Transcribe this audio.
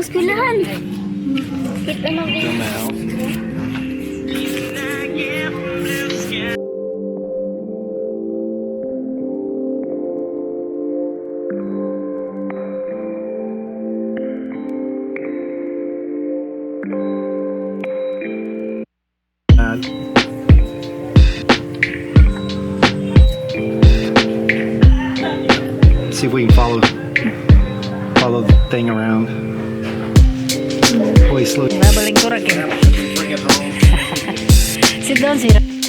ng eskwelahan. Kita na din. See if we can follow the thing around. Boy, slow. Babaling ko rin. Sit down, sir.